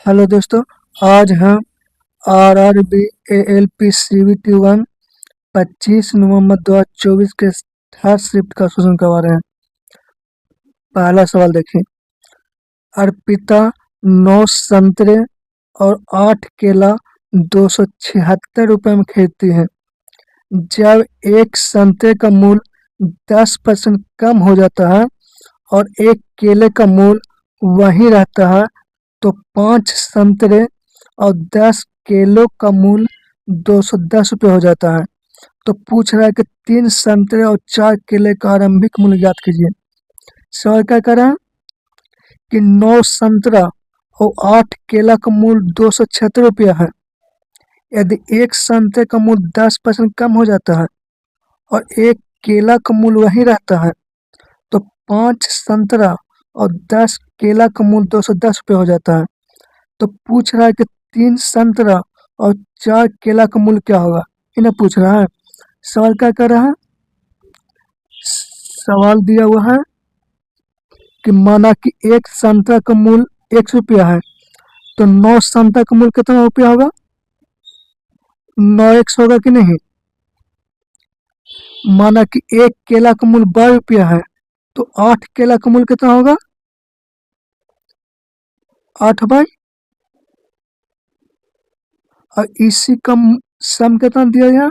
Hello दोस्तों। आज हम R R B A L P C B T one 25 नवंबर 2024 के थर्ड शिफ्ट का क्वेश्चन करवा रहे हैं। पहला सवाल देखिए। अर्पिता 9 संतरे और 8 केला 276 रुपये में खरीदती है। जब एक संतरे का मूल्य 10% कम हो जाता है और एक केले का मूल्य वही रहता है, तो 5 संतरे और 10 केलों का मूल्य 210 रुपये हो जाता है। तो पूछ रहा है कि 3 संतरे और 4 केले का आरंभिक मूल्य ज्ञात कीजिए। सवाल क्या कर रहा है कि 9 संतरा और 8 केला का मूल्य 276 रुपया है। यदि एक संतरे का मूल्य 10% कम हो जाता है और एक केला का मूल्य वही रहता है, तो 5 संतरा और 10 केला का मूल्य 210 रुपये हो जाता है। तो पूछ रहा है कि 3 संतरा और 4 केला का मूल्य क्या होगा, इन्हें पूछ रहा है। सवाल क्या कर रहा है, सवाल दिया हुआ है कि माना कि एक संतरा का मूल्य 1 रुपया है, तो 9 संतरा का मूल्य कितना रुपया होगा, 9 होगा कि नहीं। माना कि एक केला का मूल्य 12 रुपया है, तो 8 केला का मूल्य कितना होगा, 8/। और इसी का सम कितना दिया गया,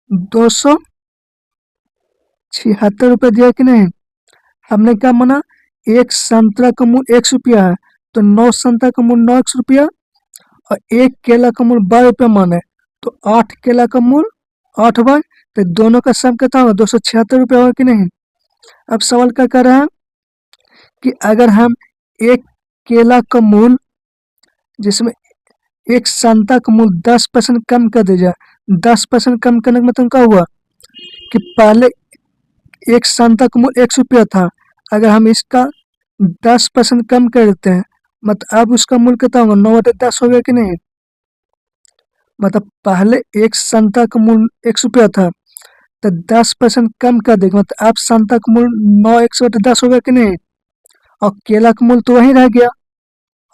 276 रुपये दिया कि नहीं। हमने क्या माना, एक संतरा का मूल्य 1 रुपया है, तो 9 संतरा का मूल्य 9 रुपया और एक केला का मूल्य 12 रुपया माने, तो 8 केला का मूल्य 8/। तो दोनों का सम कितना होगा, 276 रुपया होगा कि नहीं। अब सवाल क्या कर रहा है कि अगर हम एक केला का मूल्य, जिसमें एक संतरा का मूल्य 10% कम कर दिया जाए, 10% कम करने का मतलब क्या हुआ कि पहले एक संतरा का मूल्य 1 रुपया था, अगर हम इसका 10% कम कर देते हैं, मतलब अब उसका मूल्य कितना होगा, 9/10 हो गया कि नहीं। मतलब पहले एक संतरा का मूल्य 1 रुपया था, तो 10% कम कर देगा, मतलब अब संतरा का मूल्य 9 1/10 हो गया कि नहीं। और केला का मूल्य तो वही रह गया,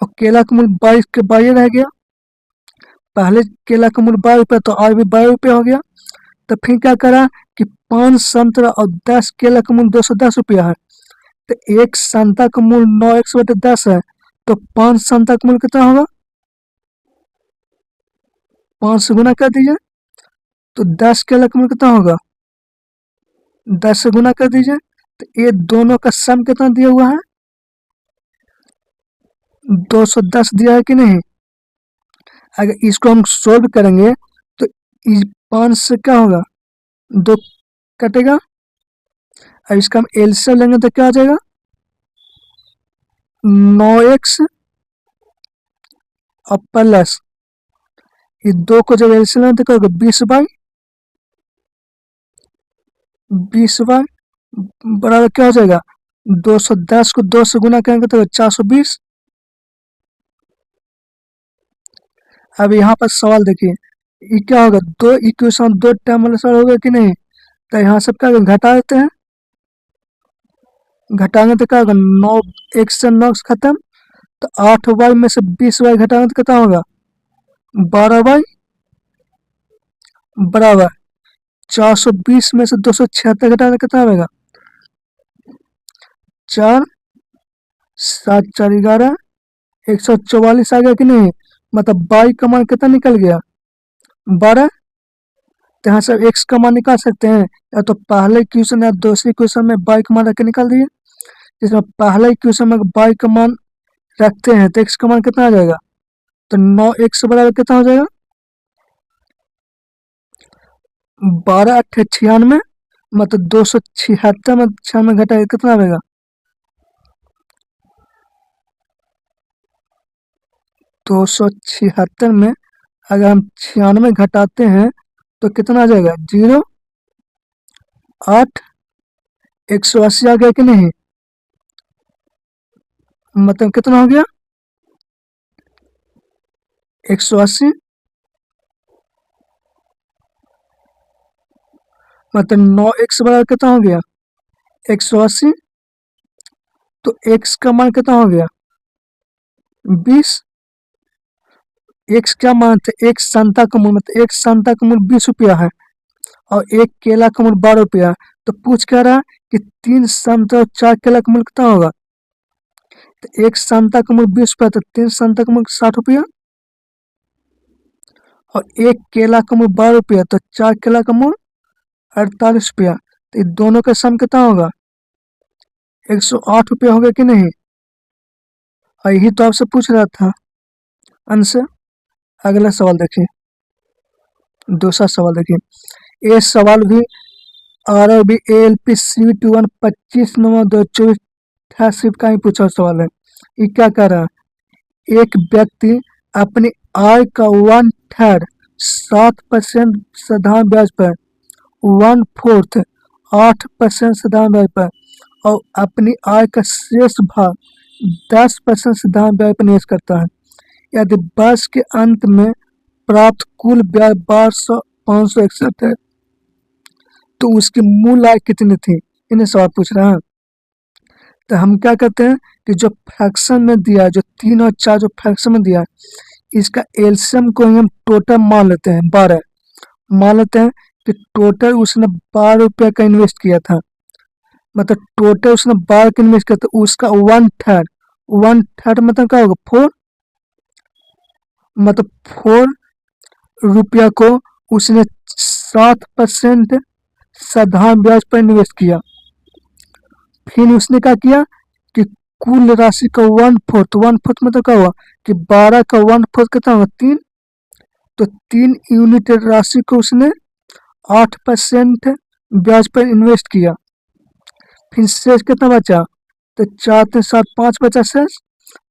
और केला का मूल्य 22 के 22 रह गया। पहले केला का मूल्य 12 रुपया, तो आज भी 12 रुपया हो गया। तो फिर क्या करा कि 5 संतरा और 10 केला का मूल्य 210 रुपया है, तो एक संतरा का मूल्य 9 है, तो 5 संतरा का मूल्य कितना होगा, 5 से गुना कर दीजिए, तो 10 केला का मूल्य कितना होगा, 10 से गुना कर दीजिए। तो ये दोनों का सम कितना दिया हुआ है, 210 दिया है कि नहीं। अगर इसको हम सोल्व करेंगे तो 5 से क्या होगा, 2 कटेगा, और इसका हम एलसीएम लेंगे तो क्या आ जाएगा, 9x और प्लस ये 2 को जब एलसीएम लेंगे तो क्या होगा, 20/20 बराबर क्या हो जाएगा, 210 को 2 से गुना करेंगे तो 420। अब यहाँ पर सवाल देखिए, ये क्या होगा, दो इक्वेशन 2 टर्म वाला सवाल होगा कि नहीं। तो यहाँ सब क्या घटा देते हैं, घटाएंगे तो क्या होगा, 9 1 से 9 खत्म, तो 8y में से 20y घटाएंगे तो कितना होगा, 12y बराबर 420 में से 276 घटाने कितना होगा, 4 7 4 11 144 आ गया कि नहीं। मतलब बाई का मान कितना निकल गया, 12। तो यहाँ से एक्स का मान निकाल सकते हैं, या तो पहले क्वेश्चन या दूसरे क्वेश्चन में बाई का मान रख के निकाल दिए। जिसमें पहले क्वेश्चन में बाई का मान रखते हैं तो एक्स का मान कितना आ जाएगा, तो 9x बराबर कितना हो जाएगा, 12×8 = 96। मतलब 276 में 96 घटाए कितना आएगा, 276 में अगर हम 96 घटाते हैं तो कितना आ जाएगा, 0 8 180 आ गया कि नहीं। मतलब कितना हो गया, 180। मतलब 9x बराबर कितना हो गया, 180। तो x का मान कितना हो गया, 20। एक्स क्या मानते हैं, एक संतरा का मूल्य, मतलब एक संतरा का मूल्य 20 रुपया है और एक केला का मूल्य 12 रुपया है। तो पूछ क्या रहा कि 3 संतरा और 4 केला का मूल्य कितना होगा। तो एक संतरा का मूल्य 20 रुपया, तो 3 संतरा का मूल्य 60 रुपया और एक केला का मूल्य 12 रुपया, तो 4 केला का मूल्य 48 रुपया। तो ये दोनों का सम कितना होगा, 108 रुपया होगा कि नहीं। और यही तो आपसे पूछ रहा था आंसर। अगला सवाल देखिए, दूसरा सवाल देखिए। ये सवाल भी RRB ALP CVT 1 25/9/2024 शिफ्ट का ही पूछा सवाल है। ये क्या कह रहा है, एक व्यक्ति अपनी आय का 1/3 7% साधारण ब्याज पर, 1/4 8% साधारण ब्याज पर और अपनी आय का शेष भाग 10% साधारण ब्याज पर निवेश करता है। यदि वर्ष के अंत में प्राप्त कुल ब्याज 561 है तो उसकी मूल आय कितनी थी। इन्हें सवाल पूछ रहा है। तो हम क्या करते हैं कि जो फ्रैक्शन में दिया है, जो 3 और 4 जो फ्रैक्शन में दिया है, इसका एलसीएम को ही हम टोटल मान लेते हैं 12। मान लेते हैं कि टोटल उसने 12 रुपया का इन्वेस्ट किया था, मतलब टोटल उसने 12 का इन्वेस्ट किया था, उसका 1/3 मतलब क्या होगा 4, मतलब 4 रुपया को उसने 7% साधारण ब्याज पर इन्वेस्ट किया। फिर उसने क्या किया कि कुल राशि का 1/4 मतलब क्या हुआ कि 12 का 1/4 कितना होगा 3, तो 3 यूनिट राशि को उसने 8% ब्याज पर इन्वेस्ट किया। फिर शेष कितना बचा, तो 4 3 7 5 बचा शेष,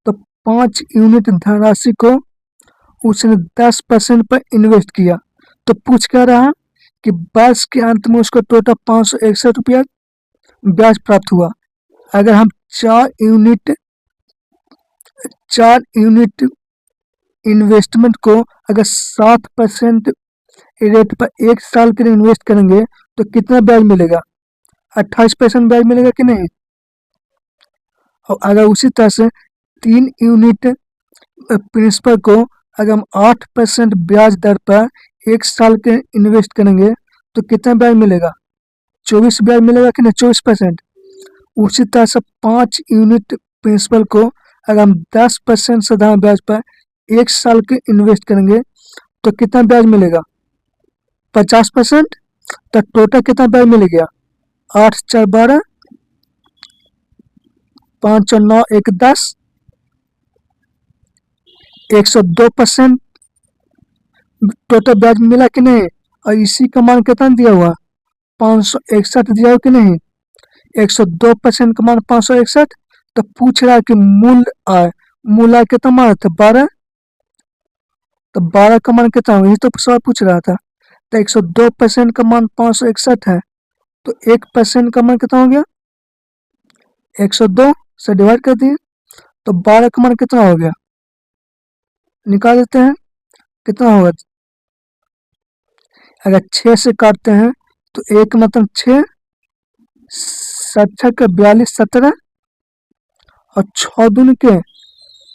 तो 5 यूनिट धनराशि को उसने 10% पर इन्वेस्ट किया। तो पूछ क्या रहा कि वर्ष के अंत में उसको टोटल 561 रुपया ब्याज प्राप्त हुआ। अगर हम 4 यूनिट इन्वेस्टमेंट को अगर 7% रेट पर 1 साल के लिए इन्वेस्ट करेंगे तो कितना ब्याज मिलेगा, 28% ब्याज मिलेगा कि नहीं। और अगर उसी तरह से 3 यूनिट प्रिंसिपल को अगर हम 8% ब्याज दर पर 1 साल के इन्वेस्ट करेंगे तो कितना ब्याज मिलेगा, 24 ब्याज मिलेगा कि नहीं, 24%। उसी तरह से 5 यूनिट प्रिंसिपल को अगर हम 10% साधारण ब्याज पर 1 साल के इन्वेस्ट करेंगे तो कितना ब्याज मिलेगा, 50%। तो टोटल कितना ब्याज मिल गया, 8 4 12, 5 और 9 1 10, 102% टोटल ब्याज मिला कि नहीं। और इसी का मान कितना दिया हुआ, 561 दिया हो कि नहीं। 102% का मान 561। तो पूछ रहा है कि मूल आय कितना मान था 12, तो 12 का मान कितना होगा, ये तो सवाल पूछ रहा था। तो 102% का मान 561 है, तो 1% का मान कितना हो गया, 102 से डिवाइड कर दिए, तो 12 का मान कितना हो गया, निकाल देते हैं कितना होगा। अगर 6 से काटते हैं तो 1 मतलब 6, 7 का 42 17 और 6 दूनी के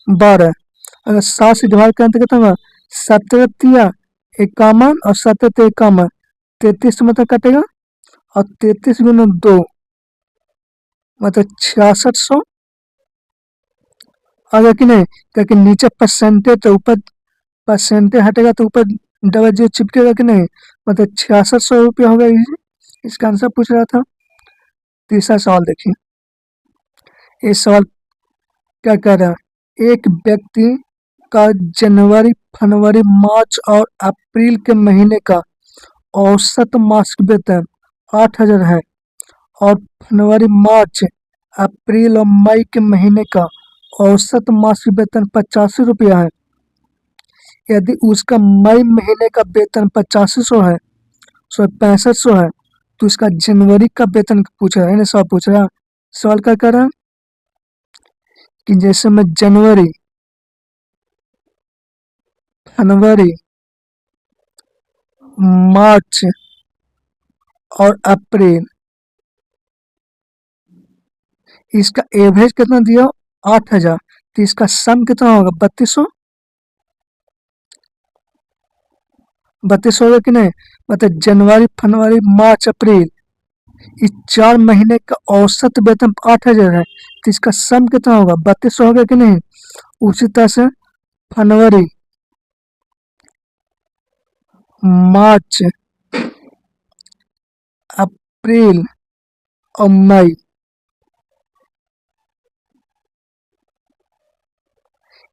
12। अगर 7 से डिवाइड करें तो कितना होगा, 17 तिया 51 और 17 51, 33 मतलब कटेगा और 33 गुना 2 मतलब 6600 आ गया कि नहीं। क्योंकि नीचे परसेंटेज तो ऊपर परसेंटेज हटेगा तो ऊपर डबल जीरो चिपकेगा कि नहीं, मतलब 6600 रुपया होगा। इसका आंसर पूछ रहा था। तीसरा सवाल देखिए, ये सवाल क्या कह रहा है, एक व्यक्ति का जनवरी फरवरी मार्च और अप्रैल के महीने का औसत मासिक वेतन 8,000 है और फरवरी मार्च अप्रैल और मई के महीने का औसत मासिक वेतन 85 रुपया है। यदि उसका मई महीने का वेतन 8500 है, 6500 है, तो उसका जनवरी का वेतन पूछ रहा है, सवाल पूछ रहा है। सवाल क्या कर रहा है कि जैसे मैं जनवरी फरवरी मार्च और अप्रैल, इसका एवरेज कितना दिया 8,000, तो इसका सम कितना होगा 3200। 32 हो गया कि नहीं। मतलब जनवरी फरवरी मार्च अप्रैल, इस 4 महीने का औसत वेतन 8,000 है, तो इसका सम कितना होगा, 32 हो गया कि नहीं। उसी तरह से फरवरी, मार्च, अप्रैल और मई,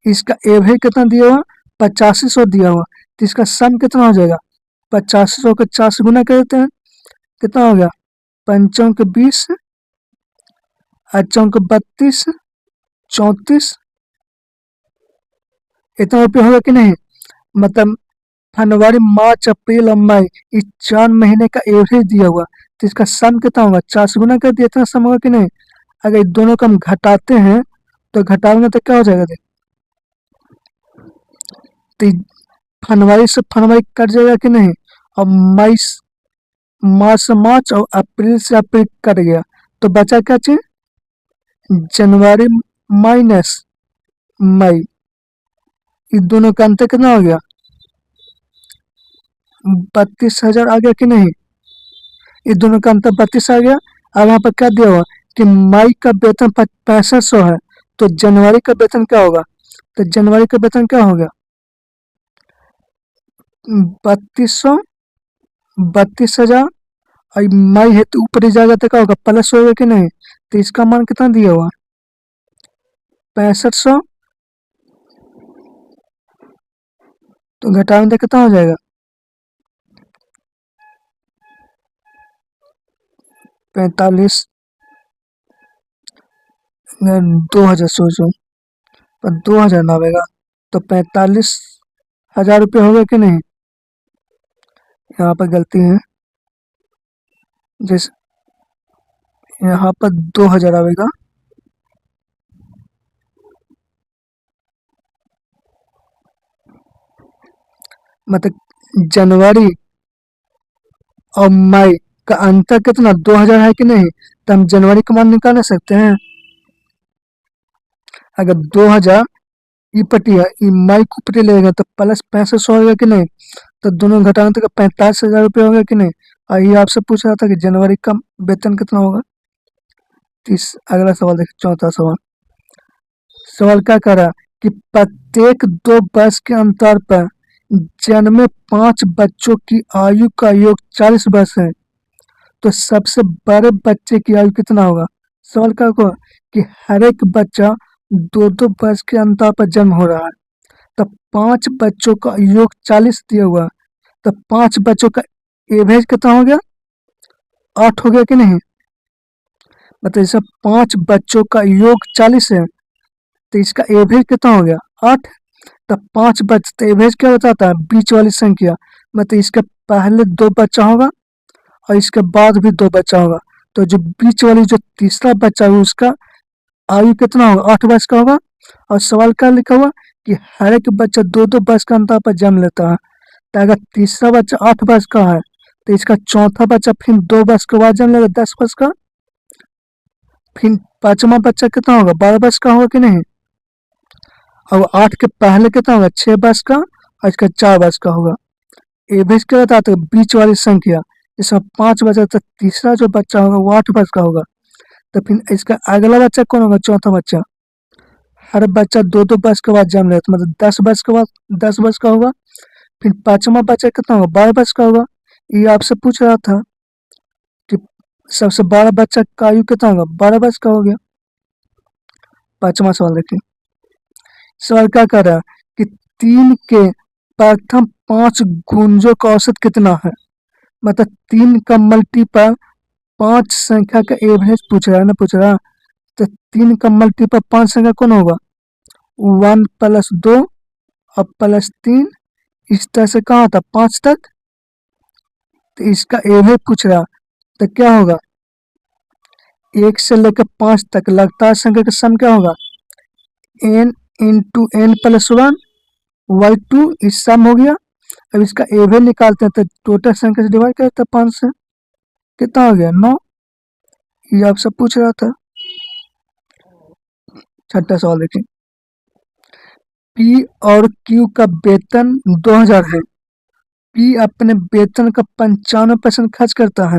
इसका एवरेज कितना दिया हुआ, 8500 दिया हुआ, तो इसका सम कितना हो जाएगा, 8500 को 4 से गुना कर देते हैं, कितना हो गया, पंचों के 20, अच्छों के 32, 34, इतना रुपये होगा कि नहीं। मतलब फरवरी मार्च अप्रैल और मई, इस 4 महीने का एवरेज दिया हुआ, तो इसका सम कितना होगा, 4 से गुना कर दिया, इतना सम होगा कि नहीं। अगर इन दोनों को हम घटाते हैं तो घटाएंगे तो क्या हो जाएगा, देख, तो फरवरी से फरवरी कट जाएगा कि नहीं, और मार्च से मार्च और अप्रैल से अप्रैल कट गया, तो बचा क्या चीज, जनवरी माइनस मई, इन दोनों का अंतर कितना हो गया, 32,000 आ गया कि नहीं। इन दोनों का अंतर 32 आ गया। अब यहाँ पर क्या दिया हुआ कि मई का वेतन 6500 है, तो जनवरी का वेतन क्या होगा, तो जनवरी का वेतन क्या हो गया, 3200, 32,000, और मई है तो ऊपर ही जाएगा तो क्या होगा, प्लस होगा कि नहीं। तो इसका मान कितना दिया हुआ, 6500, तो घटाएंगे तो कितना हो जाएगा, 45, 2000 सोचो, पर 2000 ना आएगा, तो 45,000 रुपये हो गए कि नहीं। यहाँ पर गलती है, जैसे यहाँ पर 2000 आएगा, मतलब जनवरी और मई का अंतर कितना, 2000 है कि नहीं, तो हम जनवरी का मान निकाल सकते हैं। अगर 2000 ई पटी है, ई मई को पटी लेगा तो प्लस 6500 होगा कि नहीं, तो दोनों घटाने तो 45,000 रुपये होगा कि नहीं। और ये आपसे पूछ रहा था कि जनवरी का वेतन कितना होगा। अगला सवाल देखिए, चौथा सवाल। सवाल क्या कर रहा, कि प्रत्येक 2 वर्ष के अंतर पर जन्मे 5 बच्चों की आयु का योग 40 वर्ष है, तो सबसे बड़े बच्चे की आयु कितना होगा। सवाल क्या होगा कि हर एक बच्चा 2-2 वर्ष के अंतर पर जन्म हो रहा है, तो 5 बच्चों का योग 40 दिया हुआ है, तो 5 बच्चों का एवरेज कितना हो गया, 8 हो गया कि नहीं। मतलब जैसे 5 बच्चों का योग 40 है, तो इसका एवरेज कितना हो गया, 8। तो 5 बच्चे, तो एवरेज क्या बताता है, बीच वाली संख्या, मतलब इसके पहले 2 बच्चा होगा और इसके बाद भी 2 बच्चा होगा, तो जो बीच वाली जो तीसरा बच्चा है उसका आयु कितना होगा, 8 वर्ष का होगा। और सवाल क्या लिखा हुआ कि हर एक बच्चा 2-2 वर्ष का अंतर पर जन्म लेता है, तो अगर तीसरा बच्चा 8 वर्ष का है, तो इसका चौथा बच्चा फिर 2 वर्ष के बाद जन्म लेगा, 10 वर्ष का। फिर पांचवा बच्चा कितना होगा, 12 वर्ष का होगा कि नहीं। और 8 के पहले कितना होगा, 6 वर्ष का, और इसका 4 वर्ष का होगा। एवरेज क्या बताते हैं, बीच वाली संख्या, इसमें 5 बचा तो तीसरा जो बच्चा होगा वो 8 वर्ष का होगा। तो फिर इसका अगला बच्चा कौन होगा, चौथा बच्चा। हर बच्चा 2-2 वर्ष के बाद जन्म लेता, मतलब 10 वर्ष के बाद 10 वर्ष का होगा। फिर पांचवा बच्चा कितना होगा, 12 वर्ष का होगा। ये आपसे पूछ रहा था कि सबसे बड़ा बच्चा का आयु कितना होगा, 12 वर्ष का हो गया। पांचवा सवाल देखिए। सवाल क्या कर रहा है कि 3 के प्रथम 5 गुंजों का औसत कितना है। मतलब 3 का मल्टीपल 5 संख्या का एवरेज पूछ रहा है ना, पूछ रहा। तो 3 का मल्टीपल 5 संख्या कौन होगा, 1+2 और +3, इस तरह से कहाँ था 5 तक। तो इसका एवरेज पूछ रहा, तो क्या होगा, 1 से लेकर 5 तक लगातार संख्या का सम क्या होगा, n × n+1/2, इस सम हो गया। अब इसका एवरेज निकालते हैं, तो टोटल संख्या से डिवाइड करते हैं 5 से, कितना हो गया, 9। ये आपसे पूछ रहा था। छठा सवाल देखिए। पी और क्यू का वेतन 2000 है। पी अपने वेतन का 95% खर्च करता है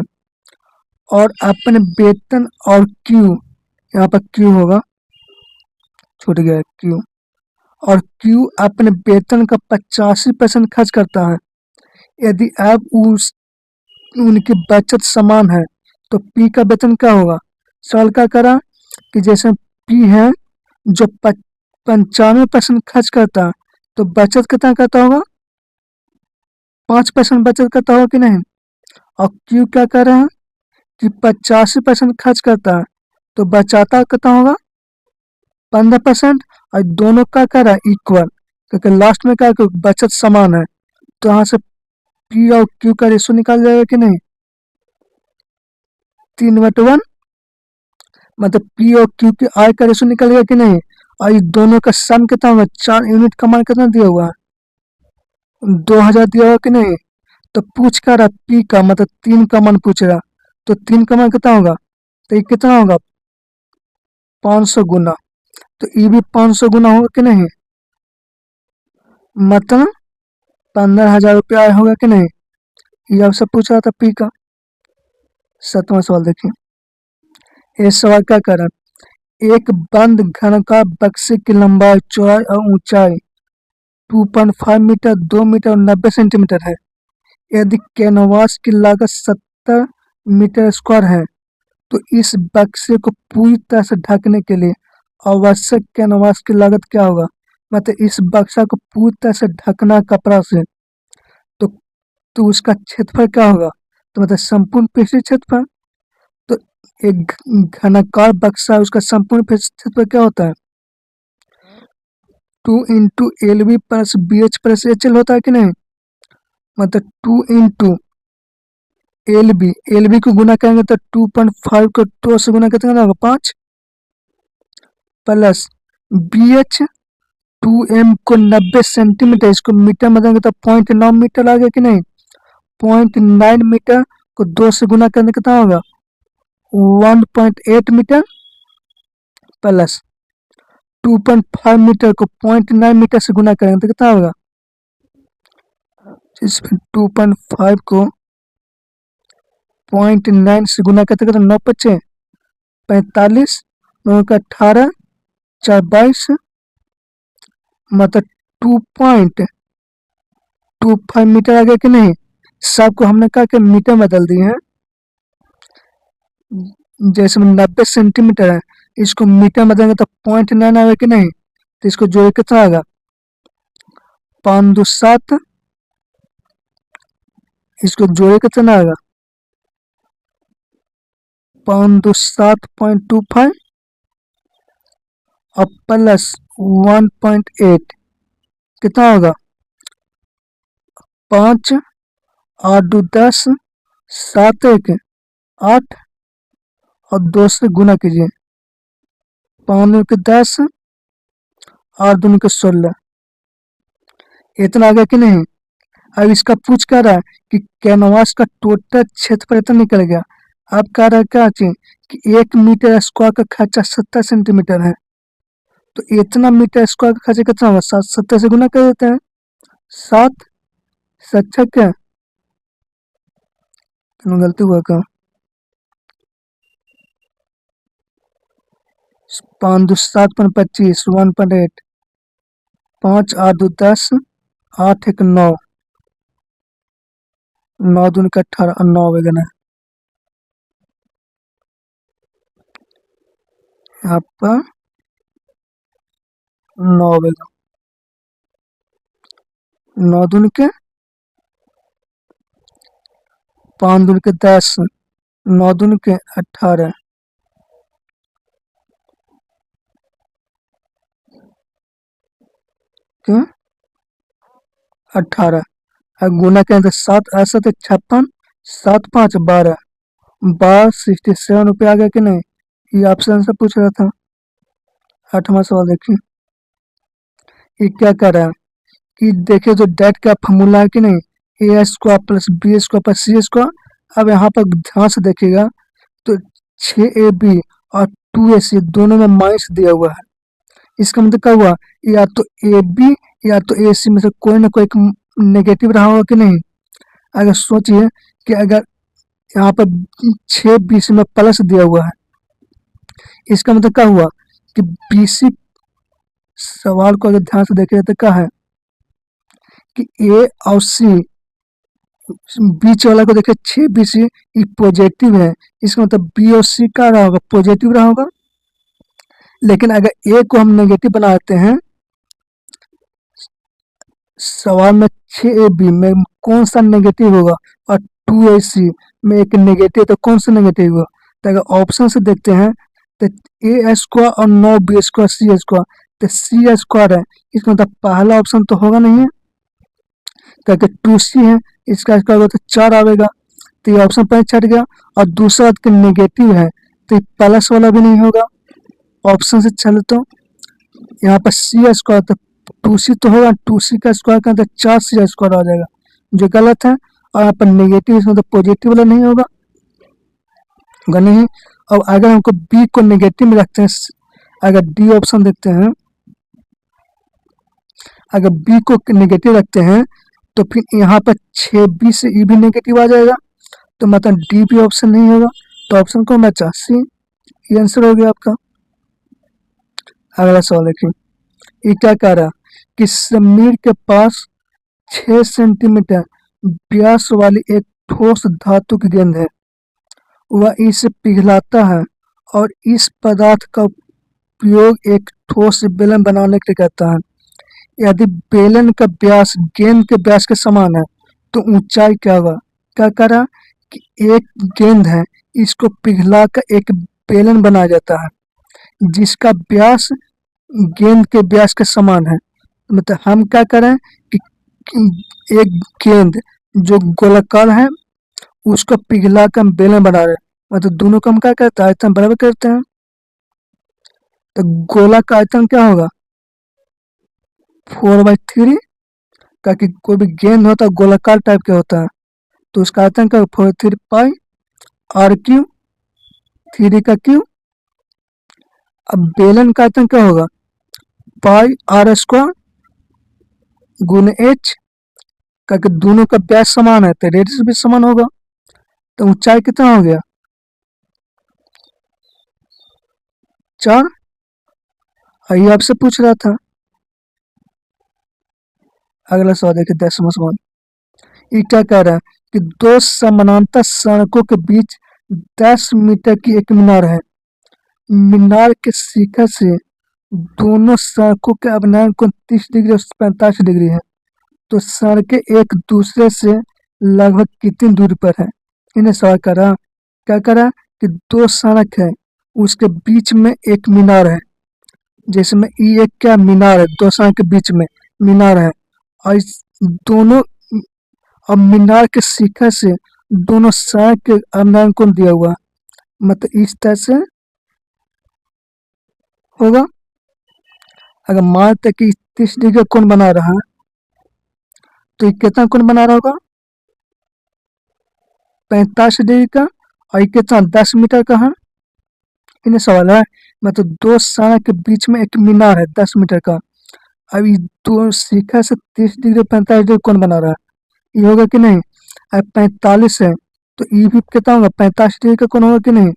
और अपने वेतन और क्यू, यहाँ पर क्यू होगा, छूट गया क्यू, और क्यू अपने वेतन का 85% खर्च करता है। यदि आप उनकी बचत समान है तो पी का वेतन क्या होगा? सवाल क्या करा कि जैसे पी है जो 95% खर्च करता है तो बचत कितना करता होगा? 5% बचत करता होगा कि नहीं? और क्यू क्या कर रहा है कि 85% खर्च करता है तो बचाता कितना होगा? 15%। और दोनों का कर रहा है इक्वल, क्योंकि लास्ट में क्या बचत समान है, तो यहाँ से पी और क्यू का रेशो निकाल जाएगा कि नहीं? 3/1, मतलब पी और क्यू की आय का रेशो निकल गया कि नहीं? और इस दोनों का सम कितना होगा? 4 यूनिट का मान कितना दिया हुआ है? 2000 दिया हुआ कि नहीं? तो पूछ कर रहा पी का, मतलब 3 का मान पूछ रहा, तो 3 का मान कितना होगा? तो ये कितना होगा? 500 गुना, तो ये भी 500 गुना होगा कि नहीं? मतलब 15,000 रुपया आय होगा कि नहीं? ये आपसे पूछ रहा था पी का। 7वां सवाल देखिए, ये सवाल क्या कर रहा है? एक बंद घनाकार बक्से की लंबाई, चौड़ाई और ऊंचाई 2.5 मीटर, 2 मीटर और 90 सेंटीमीटर है। यदि कैनवास की लागत 70 मीटर स्क्वायर है तो इस बक्से को पूरी तरह से ढकने के लिए आवश्यक कैनवास की लागत क्या होगा? मतलब इस बक्सा को पूरी तरह से ढकना कपड़ा से, तो तो उसका क्षेत्रफल क्या होगा? तो मतलब संपूर्ण पृष्ठीय क्षेत्रफल। तो एक घनाकार बक्सा है, उसका संपूर्ण पृष्ठीय क्षेत्रफल क्या होता है? 2 into L B plus B H plus H L होता है कि नहीं? मतलब 2 इंटू एल बी को गुना करेंगे तो 2.5 को 2 से गुना कितना होगा? 5, प्लस बी एच 2m को 90 सेंटीमीटर, इसको मीटर में देंगे तो 0.9 मीटर आ गया कि नहीं? 0.9 मीटर को 2 से गुना करने कितना होगा? 1.8 मीटर, प्लस 2.5 मीटर को 0.9 मीटर से गुना करेंगे तो कितना होगा? इसमें 2.5 को 0.9 से गुना करते कितना? 9 पच्चे 45, 9 का 18, 4 22, मतलब 2.25 मीटर आ गया कि नहीं? सबको हमने कहा कि मीटर में बदल दिए हैं। जैसे 90 सेंटीमीटर है, इसको मीटर में बदलेंगे तो 0.9 आएगा कि नहीं? तो इसको जोड़े कितना आएगा? 5 2 7, इसको जोड़े कितना आएगा? 5 2 7.25 और प्लस 1.8 कितना होगा? 5 8 2 10, 7 1 8 और 2 से गुना कीजिए, 5 2 के 10, 8 2 के 16, इतना आ गया कि नहीं? अब इसका पूछ कर रहा है कि कैनवास का टोटल क्षेत्रफल इतना निकल गया। अब कह रहा है क्या चीज कि 1 मीटर स्क्वायर का खर्चा 70 सेंटीमीटर है, तो इतना मीटर स्क्वायर का खर्चा कितना होगा? 70 से गुना कर देते हैं। 7 7 क्या गलती हुआ क्या? 5 2 7.25, 1.8, 5 8 2 10, 8 1 9, 9 2 का 18 और 9 वगैरह यहाँ पर 9 वगैरह, 9 2 के 5 2 के 10, 9 2 के 18, के 18, और गुना करें तो 7 8 56, 7 5 12, 67 रुपये आ गया कि नहीं? ये आपसे आंसर पूछ रहा था। 8वां सवाल देखिए, ये क्या कर रहा है कि देखिए जो डेट का फॉर्मूला है कि नहीं, A square plus B square plus C square. अब यहाँ पर ध्यान से देखिएगा तो 6ab और 2ac दोनों में माइनस दिया हुआ है। इसका मतलब क्या हुआ? या तो ए बी या तो ए सी में से कोई ना कोई एक नेगेटिव रहा होगा कि नहीं? अगर सोचिए कि अगर यहाँ पर 6 BC में प्लस दिया हुआ है, इसका मतलब क्या हुआ कि BC सवाल को अगर ध्यान से देखें तो क्या है कि A और C बीच वाला को देखे 6 BC ये पॉजिटिव है, इसका मतलब B और C का रहा होगा, पॉजिटिव रहा होगा। लेकिन अगर A को हम नेगेटिव बनाते हैं, सवाल में 6AB में कौन सा नेगेटिव होगा और 2AC में एक नेगेटिव, तो कौन सा नेगेटिव होगा? तो अगर ऑप्शन से देखते हैं तो A² और 9B² C², तो C² है, इसका मतलब पहला ऑप्शन तो होगा नहीं है, तो अगर 2C है इसका स्क्वायर होगा तो 4 आएगा, तो ये ऑप्शन पर छट गया। और दूसरा कि नेगेटिव है तो ये प्लस वाला भी नहीं होगा, ऑप्शन से चले तो यहाँ पर C² तो 2C तो होगा, 2C का स्क्वायर का तो 4C² आ जाएगा, जो गलत है। और यहाँ पर नेगेटिव इसमें तो पॉजिटिव वाला नहीं होगा, नहीं। अब अगर हमको B को नेगेटिव में रखते हैं, अगर D ऑप्शन देखते हैं, अगर B को नेगेटिव रखते हैं तो फिर यहाँ पर 6B से E भी नेगेटिव आ जाएगा, तो मतलब D भी ऑप्शन नहीं होगा, तो ऑप्शन कौन बचा? C। ये आंसर हो गया आपका। अगला सवाल देखिए, ये क्या कह रहा है कि समीर के पास 6 सेंटीमीटर व्यास वाली एक ठोस धातु की गेंद है, वह इसे पिघलाता है और इस पदार्थ का उपयोग एक ठोस बेलन बनाने के लिए करता है। यदि बेलन का व्यास गेंद के व्यास के समान है तो ऊंचाई क्या होगा? क्या कह रहा कि एक गेंद है, इसको पिघलाकर एक बेलन बनाया जाता है जिसका व्यास गेंद के व्यास के समान है। मतलब हम क्या करें कि एक गेंद जो गोलाकार है उसको पिघलाकर हम बेलन बना रहे हैं, मतलब दोनों को हम क्या करते हैं? आयतन बराबर करते हैं। तो गोला का आयतन क्या होगा? 4/3, ताकि कोई भी गेंद होता है गोलाकार टाइप के होता है, तो उसका आयतन क्या? 4/3 पाई R³ 3 का क्यूब। अब बेलन का आयतन क्या होगा? पाई R² गुने H, क्योंकि दोनों का व्यास समान है तो रेडियस भी समान होगा। तो ऊंचाई कितना हो गया? 4। ये आपसे पूछ रहा था। अगला सवाल देखिए, 10वां सवाल। ये क्या कह रहा है कि दो समानांतर सड़कों के बीच 10 मीटर की एक मीनार है। मीनार के शिखर से दोनों सड़कों के अवनयन कोण 30 डिग्री और 45 डिग्री है, तो सड़कें एक दूसरे से लगभग कितनी दूरी पर है? इन्हें सवाल कर रहा। क्या कर रहा कि दो सड़क है, उसके बीच में एक मीनार है, जैसे में ये एक क्या मीनार है, दो सड़क के बीच में मीनार है, और इस दोनों और मीनार के शिखर से दोनों सड़क के अवनयन कोण दिया हुआ, मतलब इस तरह से होगा। अगर मानते कि 30 डिग्री का कोण बना रहा है तो ये कितना कोण बना रहा होगा? 45 डिग्री का। और ये कितना 10 मीटर का है। इन्हें सवाल है, मतलब दो सड़क के बीच में एक मीनार है 10 मीटर का, अब ये दो शिखर से 30 डिग्री 45 डिग्री कोण बना रहा है, ये होगा कि नहीं? अब 45 है तो ये भी कितना होगा? 45 डिग्री का कोण होगा कि नहीं?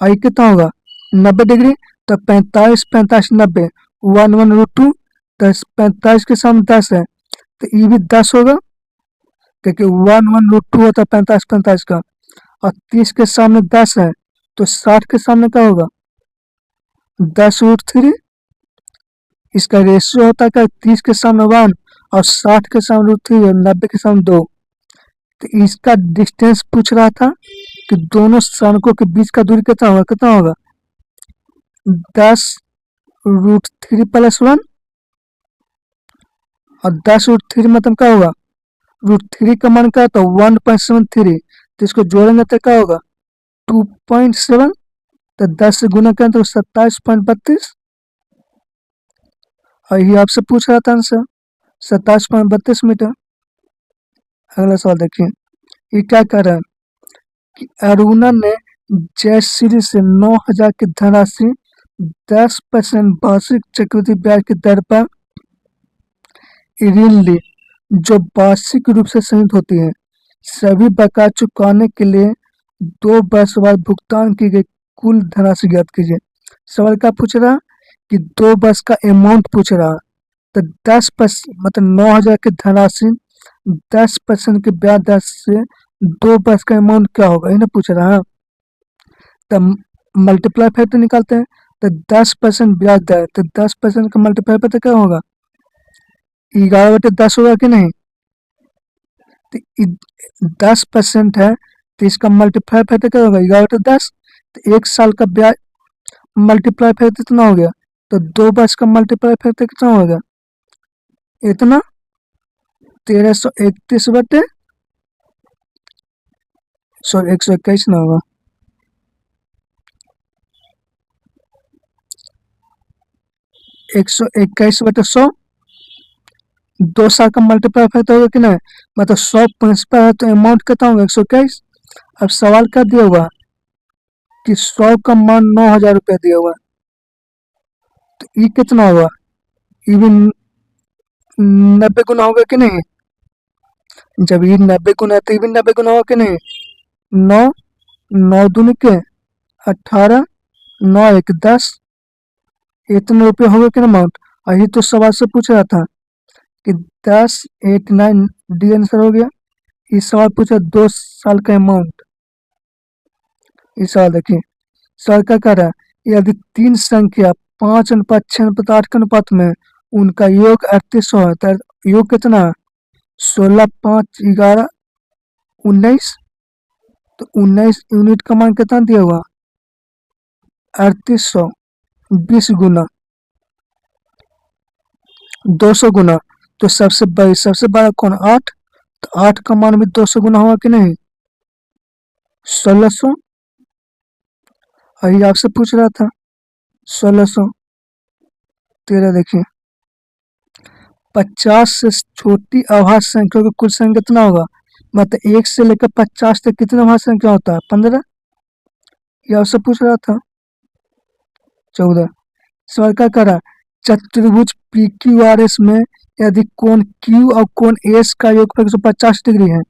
और ये कितना होगा? 90 डिग्री। तो 45 45 90 1 1 √2, 45 के सामने 10 है तो ये भी 10 होगा, क्योंकि 1 1 √2 होता है 45 45 का, और 30 के सामने 10 है तो 60 के सामने क्या होगा? 10√3। इसका रेशियो होता है क्या? 30 के सामने 1 और 60 के सामने √3 और 90 के सामने 2। तो इसका डिस्टेंस पूछ रहा था कि दोनों सड़कों के बीच का दूरी कितना होगा? कितना होगा? 10√3 + 1, और 10√3 मतलब क्या होगा? √3 का मान क्या था? 1.73, तो इसको जोड़ेंगे तो क्या होगा? 2.7, तो 10 से गुना करें तो 27.32। और ये आपसे पूछ रहा था आंसर 27.32 मीटर। अगला सवाल देखिए, ये क्या कह रहा है कि अरुणा ने जयश्री से 9,000 की धनराशि 10% वार्षिक चक्रवृद्धि ब्याज की दर पर ऋण ली, जो वार्षिक रूप से संयुक्त होती है। सभी बकाया चुकाने के लिए 2 वर्ष बाद भुगतान की गई कुल धनराशि ज्ञात कीजिए। सवाल क्या पूछ रहा, कि 2 वर्ष का अमाउंट पूछ रहा, तो 10% मतलब 9,000 की धनराशि 10% के ब्याज दर से 2 वर्ष का अमाउंट क्या होगा, इन्हें पूछ रहा है। तब मल्टीप्लाई फैक्टर निकालते हैं, तो 10% ब्याज दर, तो 10% का मल्टीप्लाई फैक्टर क्या होगा, 11/10 होगा कि नहीं। तो 10% है, तो इसका मल्टीप्लाई फैक्टर क्या होगा, 11/10। तो 1 साल का ब्याज मल्टीप्लाई फैक्टर कितना हो गया, तो 2 वर्ष का मल्टीप्लाई फैक्टर कितना होगा, इतना 1331 बटे 121 ना होगा, 121/100। 2 साल का मल्टीप्लाई फैक्टर होगा कि नहीं, मतलब 100 प्रिंसिपल है तो अमाउंट कितना होगा, 121। अब सवाल क्या दिया हुआ, कि 100 का मान 9,000 रुपया दिया हुआ, तो ये कितना होगा, ये भी 90 गुना होगा कि नहीं। जब ये 90 गुना है तो ये भी 90 गुना होगा कि नहीं। 9 9 दूनी के 18, 9 1 10, इतने रुपये होगा कि ना अमाउंट। और ये तो सवाल से पूछ रहा था कि 10 8 9 डी आंसर हो गया। इस सवाल पूछा 2 साल का अमाउंट। इस सवाल देखिए, सवाल क्या कह रहा है, यदि 3 संख्या 5 अनुपात 6 अनुपात 8 के अनुपात में उनका योग 3800 है, तो योग कितना है, 16 5 11 19। तो 19 यूनिट का मान कितना दिया हुआ, 3800, 20 गुना 200 गुना। तो सबसे बड़ा कौन, 8। तो 8 का मान भी 200 गुना होगा कि नहीं, 1600। और ये आपसे पूछ रहा था 1600। तेरह देखिए, 50 से छोटी अभाज्य संख्या का कुल संख्या कितना होगा, मतलब 1 से लेकर 50 तक कितने अभाज्य संख्या होता है, 15। ये आपसे पूछ रहा था। 14 सवाल क्या कर रहा है, चतुर्भुज पी क्यू आर एस में यदि कोण क्यू और कोण एस का योगफल 150 डिग्री है,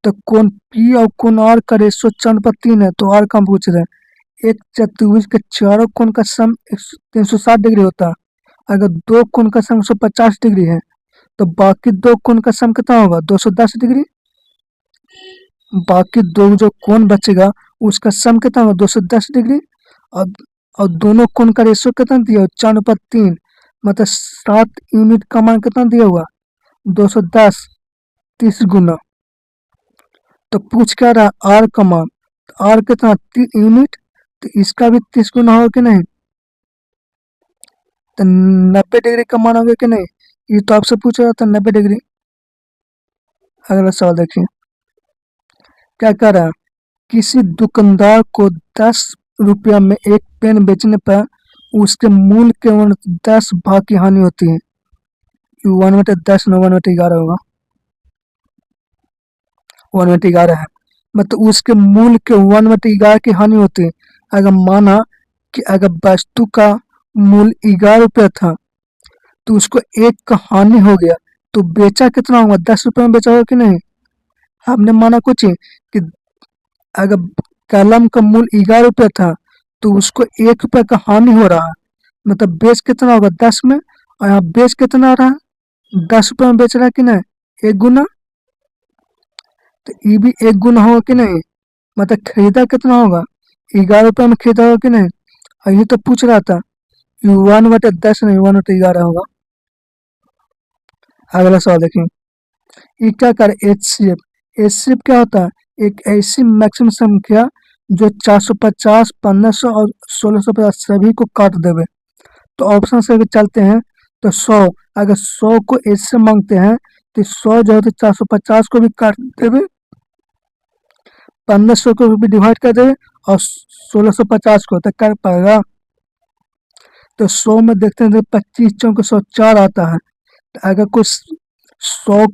तो कोण पी और कोण आर का रेशो 4/3 है, तो आर का हम पूछ रहे हैं। एक चतुर्भुज के चारों कोण का सम 360 डिग्री होता है। अगर 2 कोण का सम 150 डिग्री है, तो बाकी 2 कोण का सम कितना होगा, 210 डिग्री। बाकी 2 जो कोण बचेगा उसका सम कितना होगा, 210 डिग्री। और और दोनों कोण का रेशियो कितना दिया, 4/3, मतलब 7 यूनिट का मान कितना दिया हुआ, 210, 30 गुना। तो पूछ क्या रहा, आर का मान, आर कितना 3 यूनिट, तो इसका भी 30 गुना होगा कि नहीं, तो 90 डिग्री का मान होगा कि नहीं। ये तो आपसे पूछ रहा था 90 डिग्री। अगला सवाल देखिए, क्या कह रहा है, किसी दुकानदार को 10 रुपया में एक पेन बेचने पर उसके मूल्य के 10 भाग की हानि होती है। 1/10 न 1/11 होगा, 1/11 है, मतलब उसके मूल्य के 1/11 की हानि होती है। अगर माना कि अगर वस्तु का मूल्य 11 रुपया था, तो उसको 1 का हानि हो गया, तो बेचा कितना होगा, 10 रुपये में बेचा होगा कि नहीं। हमने माना कुछ ही, कि अगर कलम का मूल्य 11 रुपया था, तो उसको 1 रुपया का हानि हो रहा है, मतलब बेच कितना होगा, 10 में। और यहाँ बेच कितना आ रहा है, 10 रुपये में बेच रहा है कि नहीं, 1 गुना। तो ये भी 1 गुना होगा कि नहीं, मतलब खरीदा कितना होगा, 11 रुपये में खरीदा होगा कि नहीं। और ये तो पूछ रहा था, 1/10 नहीं 1/11 होगा। अगला सवाल देखिए, ये क्या कर, एचसीएफ क्या होता है, एक ऐसी मैक्सिमम संख्या जो 450, 1500 और 1650 सभी को काट देवे। तो ऑप्शन से अगर चलते हैं, तो 100, अगर 100 को ऐसे मांगते हैं, तो 100 जो है तो 450 को भी काट देवे, 1500 को भी डिवाइड कर देवे, और 1650 को तक कर पाएगा। तो 100 में देखते हैं, तो 25 चौके 100 4 आता है। तो अगर कोई 100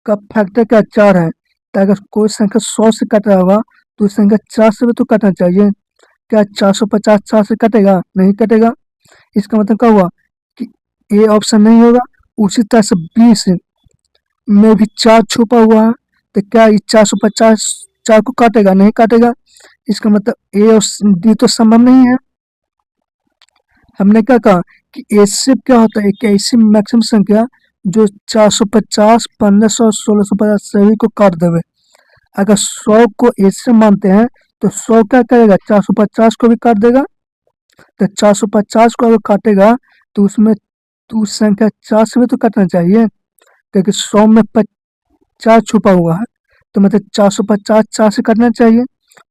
का फैक्टर क्या 4 है, तो अगर कोई संख्या 100 से कट रहा होगा, तो संख्या 4 से भी तो कटना चाहिए। क्या 450 4 से कटेगा, नहीं कटेगा। इसका मतलब क्या हुआ, कि ए ऑप्शन नहीं होगा। उसी तरह से 20 में भी 4 छुपा हुआ है, तो क्या ये 450 4 को काटेगा? नहीं काटेगा। इसका मतलब ए और डी तो संभव नहीं है। हमने क्या कहा कि एचसीएफ क्या होता है? एक ऐसी मैक्सिमम संख्या जो 450, 1500 और 1650 सभी को काट देवे। अगर 100 को एचसीएफ मानते हैं तो 100 क्या करेगा? 450 को भी काट देगा। तो 450 को अगर काटेगा तो उसमें तो उस संख्या 4 से भी तो काटना चाहिए, क्योंकि 100 में 50 छुपा हुआ है, तो मतलब 450 4 से काटना चाहिए,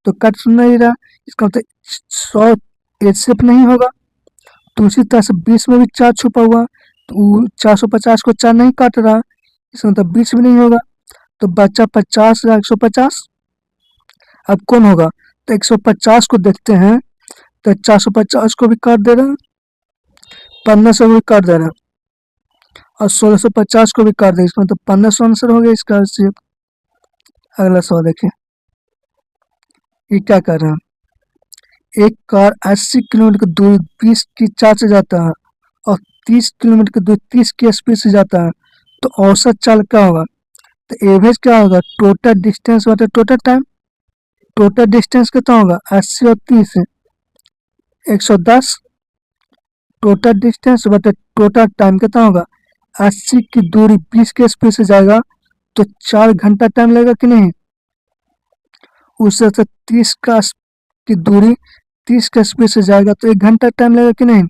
तो कट नहीं रहा। इसका मतलब 100 एचसीएफ नहीं होगा। तो उसी तरह से 20 में भी 4 छुपा हुआ है, तो 450 को 4 नहीं काट रहा, इसका मतलब 20 भी नहीं होगा। तो बचा 50 या 150। अब कौन होगा? तो 150 को देखते हैं, तो 450 को भी काट दे रहा है, 1500 को भी काट दे रहा है, और 1650 को भी काट दे। इसका मतलब 1500 आंसर हो गया इसका। अगला सवाल देखिए, ये क्या कर रहा है? एक कार 80 किलोमीटर की दूरी 20 की 4 से जाता है और 30 किलोमीटर की दूरी 30 की स्पीड से जाता है, तो औसत चाल क्या होगा? तो एवरेज क्या होगा? टोटल डिस्टेंस बटे टोटल टाइम। टोटल डिस्टेंस कितना होगा? 80 और 30 110। टोटल डिस्टेंस बटे टोटल टाइम कितना होगा? 80 की दूरी 20 के स्पीड से जाएगा तो 4 घंटा टाइम लगेगा कि नहीं? उससे 30 की दूरी 30 के स्पीड से जाएगा तो 1 घंटा टाइम लगेगा कि नहीं?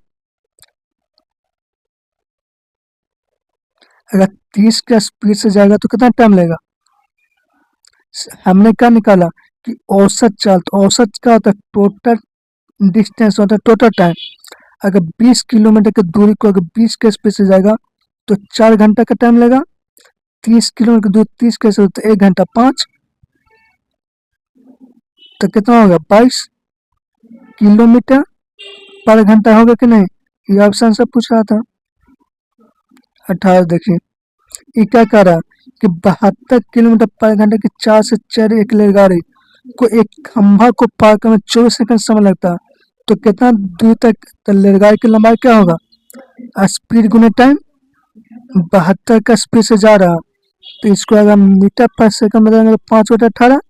अगर 30 के स्पीड से जाएगा तो कितना टाइम लगेगा? हमने क्या निकाला कि औसत चाल। तो औसत क्या होता है? टोटल डिस्टेंस होता है टोटल टाइम। अगर 20 किलोमीटर की दूरी को अगर 20 के स्पीड से जाएगा तो 4 घंटा का टाइम लगेगा। 30 किलोमीटर की दूरी 30 के स्पीड तो 1 घंटा 5, तो कितना होगा? 22 किलोमीटर पर घंटा होगा कि नहीं? ये ऑप्शन से पूछ रहा था। 18 देखिए, ये क्या कह रहा है कि 72 किलोमीटर पर घंटे की 4 से 4 एक रेलगाड़ी को एक खंभा को पार करने में 24 सेकंड समय लगता है, तो कितना दूर तक तो रेलगाड़ी की लंबाई क्या होगा? स्पीड गुने टाइम। 72 का स्पीड से जा रहा, तो इसको अगर मीटर पर सेकंड बदलेंगे तो 5/18,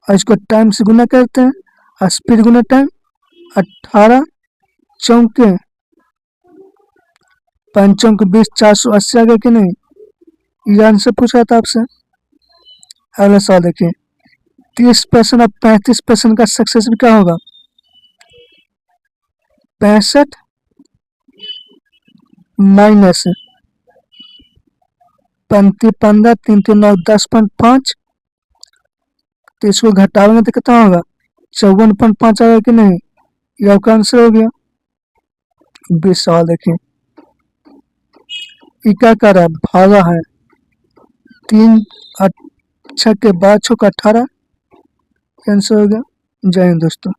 और इसको टाइम से गुना करते हैं, और स्पीड गुना टाइम। 18 चौके 5 20, 480 आ गया कि नहीं? ये आंसर पूछा था आपसे। अगला सवाल देखिए, 30% और 35% का सक्सेस भी क्या होगा? 65 माइनस 35 15 3 3 9 10.5, तो इसको घटाओगे तो कितना होगा? 54.5 आएगा कि नहीं? ये आपका आंसर हो गया। 20 सवाल देखिए, ये क्या कर रहा है? भागा है 3 6 के बाद 6 का 18, आंसर हो गया। जय हिंद दोस्तों।